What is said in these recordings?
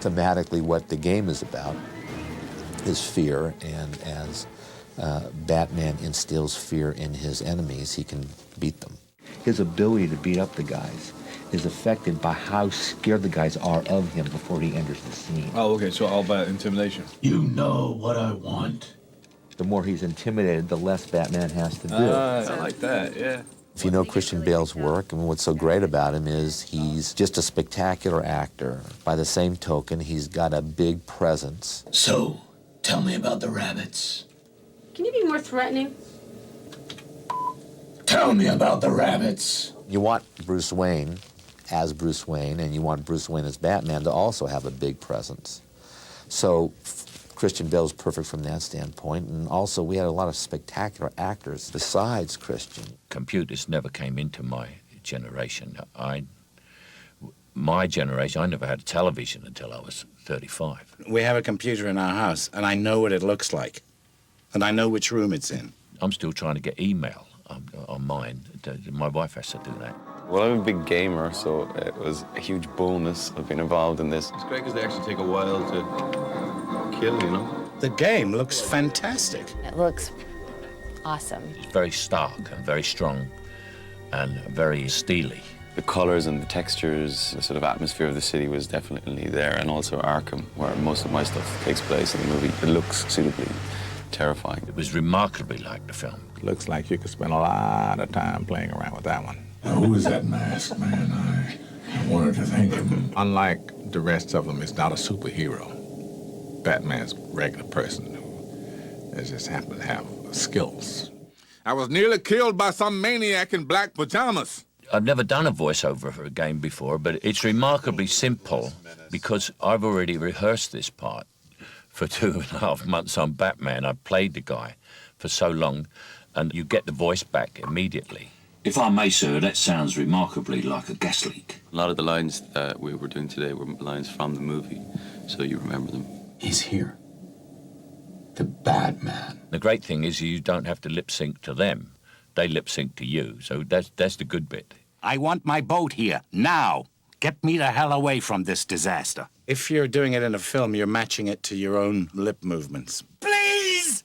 thematically what the game is about is fear, and as Batman instills fear in his enemies, he can beat them. His ability to beat up the guys is affected by how scared the guys are of him before he enters the scene. Oh, okay, so all about intimidation. You know what I want. The more he's intimidated, the less Batman has to do. I like that, yeah. If you know Christian Bale's work, and what's so great about him is he's just a spectacular actor. By the same token, he's got a big presence. So, tell me about the rabbits. Can you be more threatening? Tell me about the rabbits. You want Bruce Wayne as Bruce Wayne, and you want Bruce Wayne as Batman to also have a big presence. So Christian Bale's perfect from that standpoint, and also we had a lot of spectacular actors besides Christian. Computers never came into my generation. My generation, I never had a television until I was 35. We have a computer in our house, and I know what it looks like, and I know which room it's in. I'm still trying to get email on mine. My wife has to do that. Well, I'm a big gamer, so it was a huge bonus of being involved in this. It's great because they actually take a while to kill, you know? The game looks fantastic. It looks awesome. It's very stark and very strong and very steely. The colors and the textures, the sort of atmosphere of the city was definitely there, and also Arkham, where most of my stuff takes place in the movie. It looks suitably terrifying. It was remarkably like the film. Looks like you could spend a lot of time playing around with that one. Now, who is that masked man? I wanted to thank him. Unlike the rest of them, it's not a superhero. Batman's a regular person who just happens to have skills. I was nearly killed by some maniac in black pajamas. I've never done a voiceover for a game before, but it's remarkably simple because I've already rehearsed this part for 2.5 months on Batman. I've played the guy for so long, and you get the voice back immediately. If I may, sir, that sounds remarkably like a gas leak. A lot of the lines that we were doing today were lines from the movie, so you remember them. He's here. The Batman. The great thing is you don't have to lip sync to them. They lip sync to you, so that's the good bit. I want my boat here, now. Get me the hell away from this disaster. If you're doing it in a film, you're matching it to your own lip movements. Please!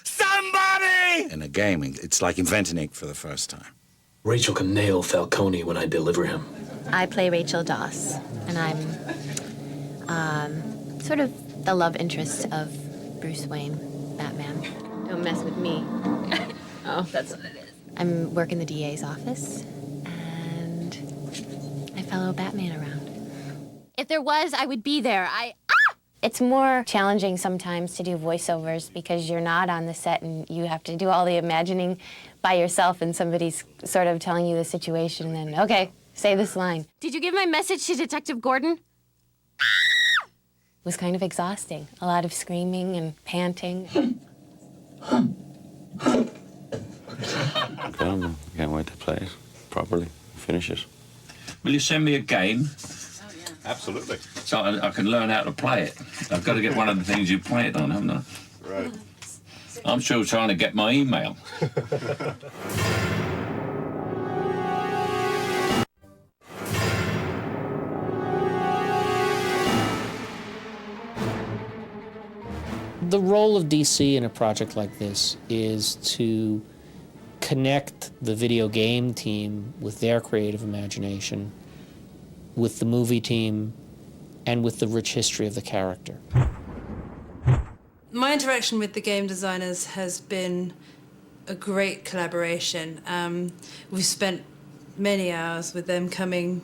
Somebody! In a game, it's like inventing it for the first time. Rachel can nail Falcone when I deliver him. I play Rachel Doss, and I'm sort of the love interest of Bruce Wayne, Batman. Don't mess with me. Oh, that's what it is. I work in the DA's office, and I follow Batman around. If there was, I would be there. It's more challenging sometimes to do voiceovers because you're not on the set and you have to do all the imagining by yourself, and somebody's sort of telling you the situation, and then, okay, say this line. Did you give my message to Detective Gordon? It was kind of exhausting. A lot of screaming and panting. Can't wait to play it properly, finish it. Will you send me a game? Absolutely. So I can learn how to play it. I've got to get one of the things you play it on, haven't I? Right. I'm still trying to get my email. The role of DC in a project like this is to connect the video game team with their creative imagination, with the movie team, and with the rich history of the character. My interaction with the game designers has been a great collaboration. We've spent many hours with them coming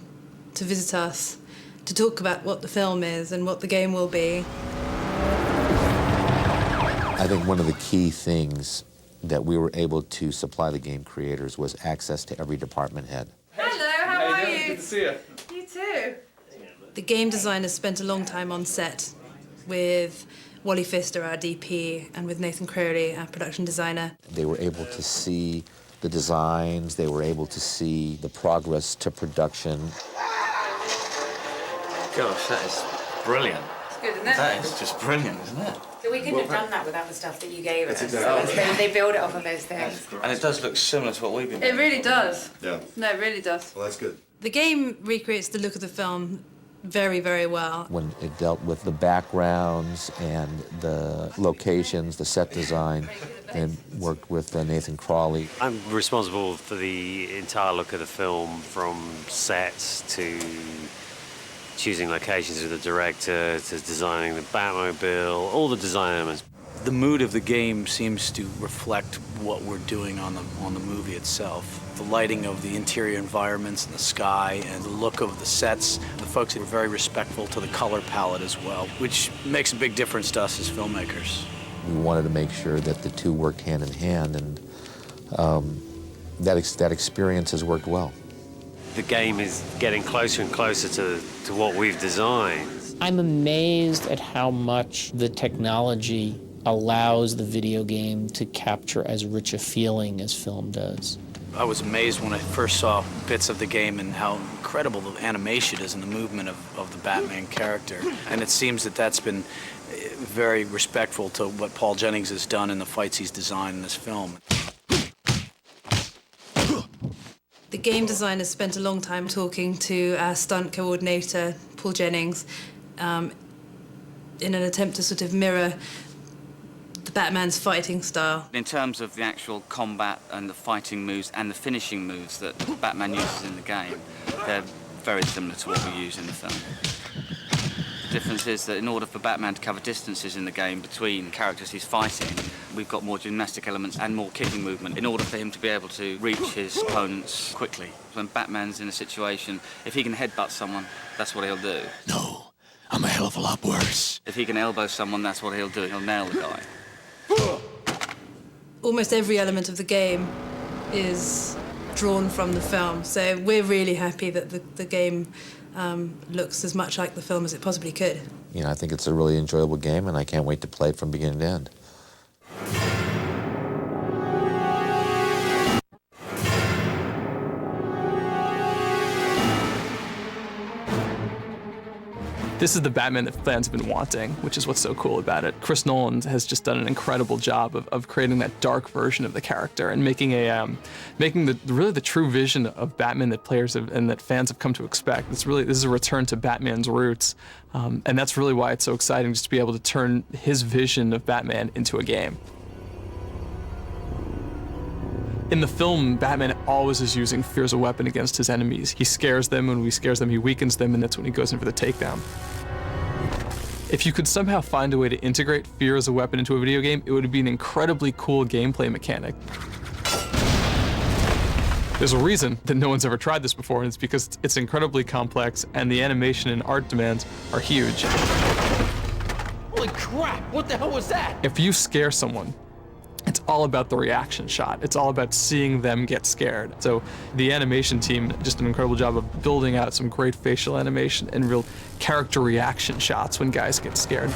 to visit us to talk about what the film is and what the game will be. I think one of the key things that we were able to supply the game creators was access to every department head. Hello, how are you? Good to see you. You too. The game designers spent a long time on set with Wally Pfister, our DP, and with Nathan Crowley, our production designer. They were able to see the designs, they were able to see the progress to production. Gosh, that is brilliant. It's good, isn't it? That is just brilliant, isn't it? So we couldn't have done that without the stuff that you gave us. exactly So they build it off of those things. And it does look similar to what we've been It really does. Yeah. No, it really does. Well, that's good. The game recreates the look of the film very, very well. When it dealt with the backgrounds and the locations, the set design, and worked with Nathan Crawley. I'm responsible for the entire look of the film, from sets to choosing locations with the director, to designing the Batmobile, all the design elements. The mood of the game seems to reflect what we're doing on the movie itself. The lighting of the interior environments and the sky and the look of the sets. The folks are very respectful to the color palette as well, which makes a big difference to us as filmmakers. We wanted to make sure that the two worked hand in hand, and that experience has worked well. The game is getting closer and closer to what we've designed. I'm amazed at how much the technology allows the video game to capture as rich a feeling as film does. I was amazed when I first saw bits of the game and how incredible the animation is and the movement of the Batman character. And it seems that that's been very respectful to what Paul Jennings has done in the fights he's designed in this film. The game designers spent a long time talking to our stunt coordinator, Paul Jennings, in an attempt to sort of mirror the Batman's fighting style. In terms of the actual combat and the fighting moves and the finishing moves that Batman uses in the game, they're very similar to what we use in the film. The difference is that in order for Batman to cover distances in the game between characters he's fighting, we've got more gymnastic elements and more kicking movement in order for him to be able to reach his opponents quickly. When Batman's in a situation, if he can headbutt someone, that's what he'll do. No, I'm a hell of a lot worse. If he can elbow someone, that's what he'll do. He'll nail the guy. Almost every element of the game is drawn from the film, so we're really happy that the game looks as much like the film as it possibly could. You know, I think it's a really enjoyable game, and I can't wait to play it from beginning to end. This is the Batman that fans have been wanting, which is what's so cool about it. Chris Nolan has just done an incredible job of creating that dark version of the character and making really the true vision of Batman that players have, and that fans have come to expect. This is a return to Batman's roots, and that's really why it's so exciting just to be able to turn his vision of Batman into a game. In the film, Batman always is using fear as a weapon against his enemies. He scares them, and when he scares them, he weakens them, and that's when he goes in for the takedown. If you could somehow find a way to integrate fear as a weapon into a video game, it would be an incredibly cool gameplay mechanic. There's a reason that no one's ever tried this before, and it's because it's incredibly complex, and the animation and art demands are huge. Holy crap, what the hell was that? If you scare someone, it's all about the reaction shot. It's all about seeing them get scared. So the animation team did just an incredible job of building out some great facial animation and real character reaction shots when guys get scared.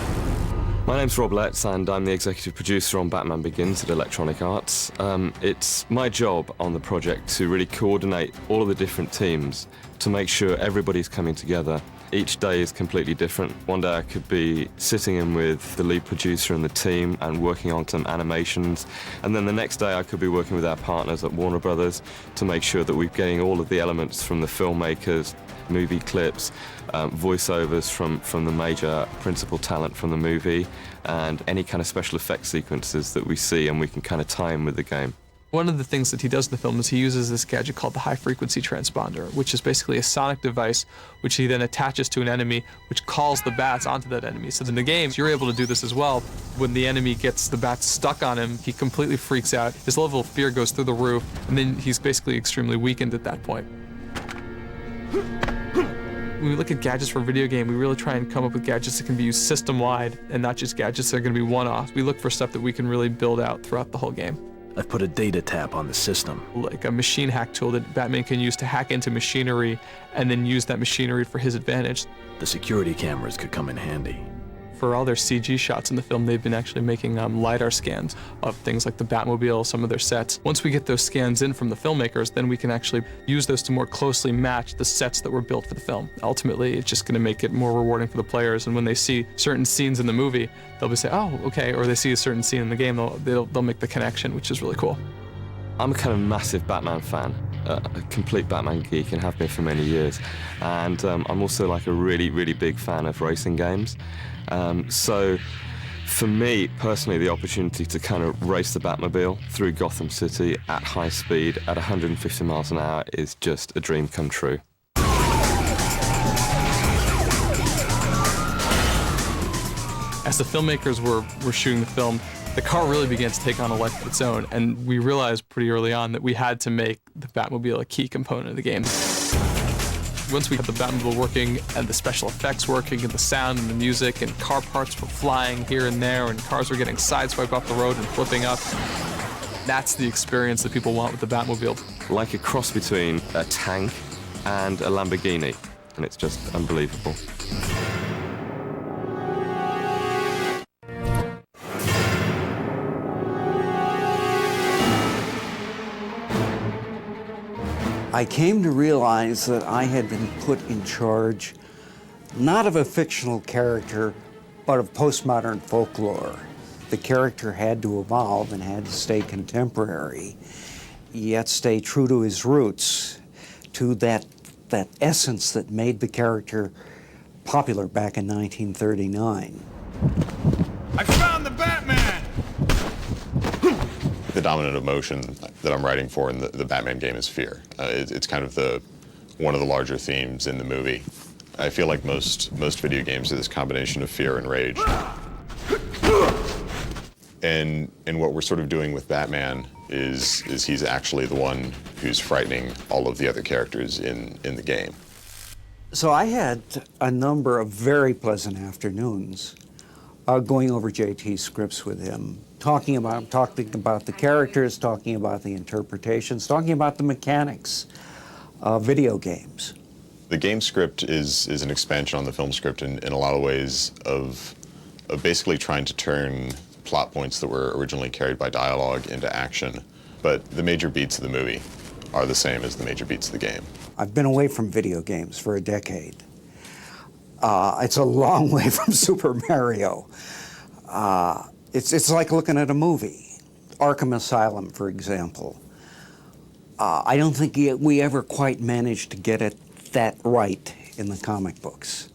My name's Rob Letts, and I'm the executive producer on Batman Begins at Electronic Arts. It's my job on the project to really coordinate all of the different teams to make sure everybody's coming together. Each day is completely different. One day I could be sitting in with the lead producer and the team and working on some animations, and then the next day I could be working with our partners at Warner Brothers to make sure that we're getting all of the elements from the filmmakers, movie clips, voiceovers from the major principal talent from the movie, and any kind of special effects sequences that we see, and we can kind of tie in with the game. One of the things that he does in the film is he uses this gadget called the high-frequency transponder, which is basically a sonic device which he then attaches to an enemy, which calls the bats onto that enemy. So in the game, you're able to do this as well. When the enemy gets the bats stuck on him, he completely freaks out. His level of fear goes through the roof, and then he's basically extremely weakened at that point. When we look at gadgets for a video game, we really try and come up with gadgets that can be used system-wide and not just gadgets that are going to be one-off. We look for stuff that we can really build out throughout the whole game. I've put a data tap on the system. Like a machine hack tool that Batman can use to hack into machinery and then use that machinery for his advantage. The security cameras could come in handy. For all their CG shots in the film, they've been actually making LiDAR scans of things like the Batmobile, some of their sets. Once we get those scans in from the filmmakers, then we can actually use those to more closely match the sets that were built for the film. Ultimately, it's just going to make it more rewarding for the players, and when they see certain scenes in the movie, they'll be say, oh, okay, or they see a certain scene in the game, they'll make the connection, which is really cool. I'm a kind of massive Batman fan. a complete Batman geek and have been for many years. And I'm also like a really, really big fan of racing games. So for me, personally, the opportunity to kind of race the Batmobile through Gotham City at high speed at 150 miles an hour is just a dream come true. As the filmmakers were shooting the film, the car really began to take on a life of its own, and we realized pretty early on that we had to make the Batmobile a key component of the game. Once we had the Batmobile working, and the special effects working, and the sound and the music, and car parts were flying here and there, and cars were getting sideswiped off the road and flipping up, that's the experience that people want with the Batmobile. Like a cross between a tank and a Lamborghini, and it's just unbelievable. I came to realize that I had been put in charge not of a fictional character, but of postmodern folklore. The character had to evolve and had to stay contemporary, yet stay true to his roots, to that essence that made the character popular back in 1939. I found the Batman! The dominant emotion that I'm writing for in the Batman game is fear. It's kind of one of the larger themes in the movie. I feel like most video games are this combination of fear and rage. And what we're sort of doing with Batman is he's actually the one who's frightening all of the other characters in the game. So I had a number of very pleasant afternoons going over JT's scripts with him, talking about the characters, talking about the interpretations, talking about the mechanics of video games. The game script is an expansion on the film script in a lot of ways of basically trying to turn plot points that were originally carried by dialogue into action. But the major beats of the movie are the same as the major beats of the game. I've been away from video games for a decade. It's a long way from Super Mario. It's like looking at a movie. Arkham Asylum, for example. I don't think we ever quite managed to get it that right in the comic books.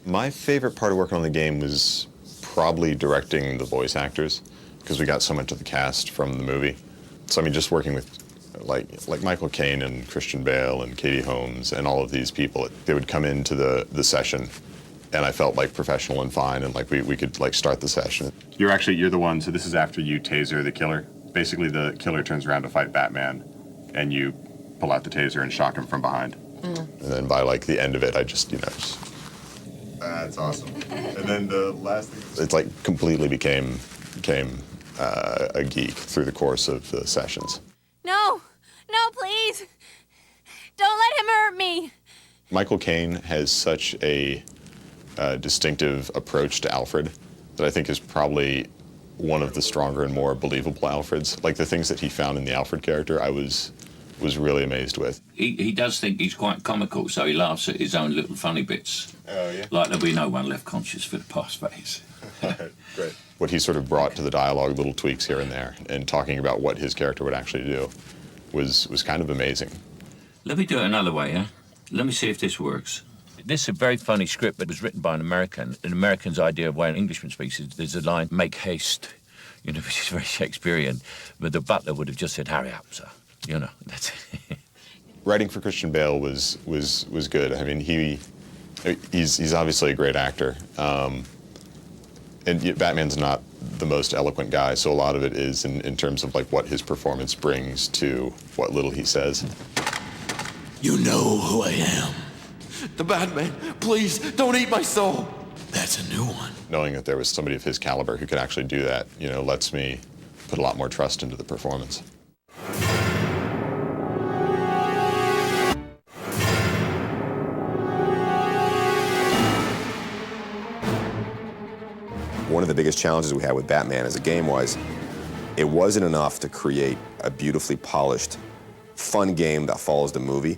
My favorite part of working on the game was probably directing the voice actors, because we got so much of the cast from the movie. So I mean, just working with like Michael Caine and Christian Bale and Katie Holmes and all of these people, they would come into the session, and I felt like professional and fine, and like we could like start the session. You're the one, so this is after you taser the killer. Basically the killer turns around to fight Batman, and you pull out the taser and shock him from behind. And then by like the end of it, I just, that's awesome. And then the last thing, it's like completely became a geek through the course of the sessions. No, please. Don't let him hurt me. Michael Caine has such a distinctive approach to Alfred that I think is probably one of the stronger and more believable Alfreds. Like the things that he found in the Alfred character, I was really amazed with. He does think he's quite comical, so he laughs at his own little funny bits. Oh, yeah? Like there'll be no one left conscious for the past phase. Great. What he sort of brought to the dialogue, little tweaks here and there, and talking about what his character would actually do was kind of amazing. Let me do it another way, yeah? Let me see if this works. This is a very funny script that was written by an American. An American's idea of why an Englishman speaks is there's a line, make haste, which is very Shakespearean, but the butler would have just said, hurry up, sir. That's it. Writing for Christian Bale was good. I mean, he's obviously a great actor, and yet Batman's not the most eloquent guy, so a lot of it is in terms of like what his performance brings to what little he says. You know who I am. The Batman. Please, don't eat my soul. That's a new one. Knowing that there was somebody of his caliber who could actually do that, lets me put a lot more trust into the performance. One of the biggest challenges we had with Batman as a game was it wasn't enough to create a beautifully polished, fun game that follows the movie.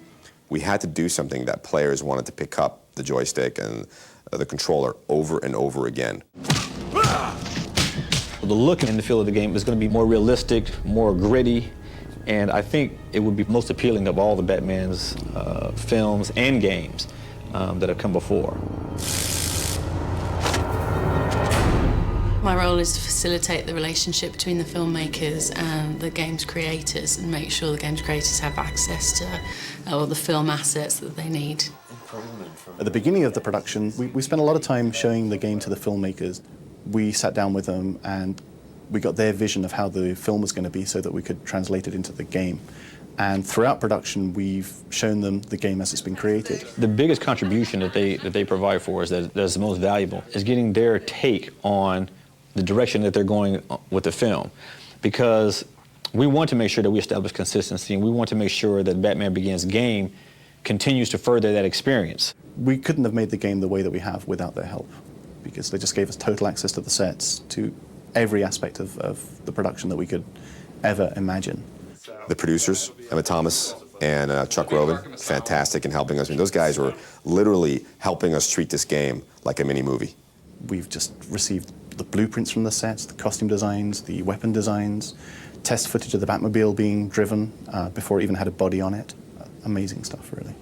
We had to do something that players wanted to pick up the joystick and the controller over and over again. The look and the feel of the game is going to be more realistic, more gritty, And I think it would be most appealing of all the Batman's films and games that have come before. My role is to facilitate the relationship between the filmmakers and the game's creators and make sure the game's creators have access to all the film assets that they need. At the beginning of the production, we spent a lot of time showing the game to the filmmakers. We sat down with them and we got their vision of how the film was going to be so that we could translate it into the game. And throughout production, we've shown them the game as it's been created. The biggest contribution that they provide for us that's the most valuable is getting their take on the direction that they're going with the film. Because we want to make sure that we establish consistency, and we want to make sure that Batman Begins game continues to further that experience. We couldn't have made the game the way that we have without their help, because they just gave us total access to the sets, to every aspect of the production that we could ever imagine. The producers, Emma Thomas and Chuck Robin, fantastic in helping us. I mean, those guys were literally helping us treat this game like a mini movie. We've just received the blueprints from the sets, the costume designs, the weapon designs, test footage of the Batmobile being driven before it even had a body on it. Amazing stuff, really.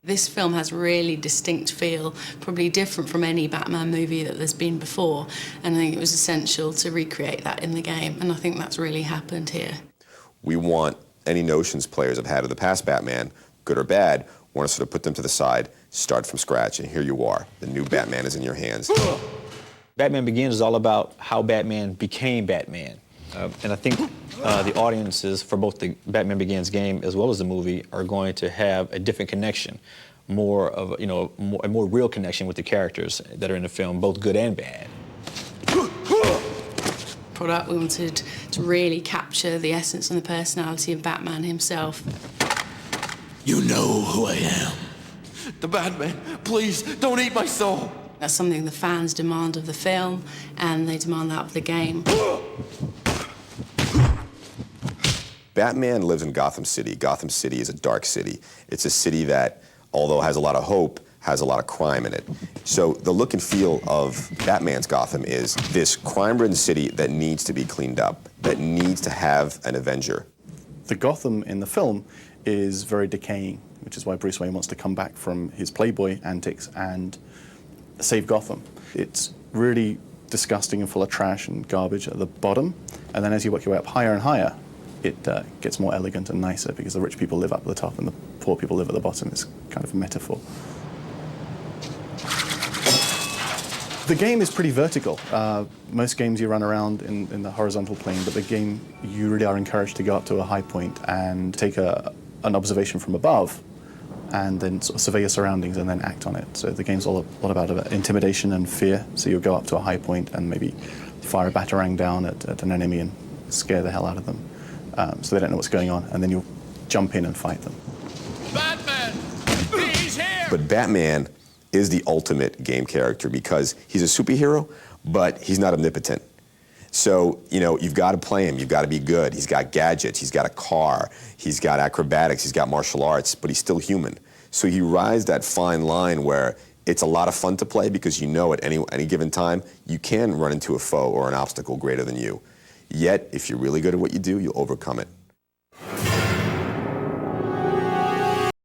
This film has a really distinct feel, probably different from any Batman movie that there's been before, and I think it was essential to recreate that in the game, and I think that's really happened here. We want any notions players have had of the past Batman, good or bad, want to sort of put them to the side, start from scratch, and here you are. The new Batman is in your hands. Batman Begins is all about how Batman became Batman. And I think the audiences for both the Batman Begins game as well as the movie are going to have a different connection, more of a more real connection with the characters that are in the film, both good and bad. Product, we wanted to really capture the essence and the personality of Batman himself. You know who I am. The Batman. Please, don't eat my soul. That's something the fans demand of the film, and they demand that of the game. Batman lives in Gotham City. Gotham City is a dark city. It's a city that, although has a lot of hope, has a lot of crime in it. So the look and feel of Batman's Gotham is this crime-ridden city that needs to be cleaned up, that needs to have an Avenger. The Gotham in the film is very decaying, which is why Bruce Wayne wants to come back from his Playboy antics and save Gotham. It's really disgusting and full of trash and garbage at the bottom, and then as you work your way up higher and higher, it gets more elegant and nicer because the rich people live up at the top and the poor people live at the bottom. It's kind of a metaphor. The game is pretty vertical. Most games you run around in the horizontal plane, but the game you really are encouraged to go up to a high point and take an observation from above and then sort of survey your surroundings and then act on it. So the game's all a lot about intimidation and fear. So you'll go up to a high point and maybe fire a batarang down at an enemy and scare the hell out of them. So they don't know what's going on, and then you'll jump in and fight them. Batman! He's here! But Batman is the ultimate game character because he's a superhero, but he's not omnipotent. So, you've got to play him, you've got to be good. He's got gadgets, he's got a car, he's got acrobatics, he's got martial arts, but he's still human. So he rides that fine line where it's a lot of fun to play because at any given time, you can run into a foe or an obstacle greater than you. Yet, if you're really good at what you do, you'll overcome it.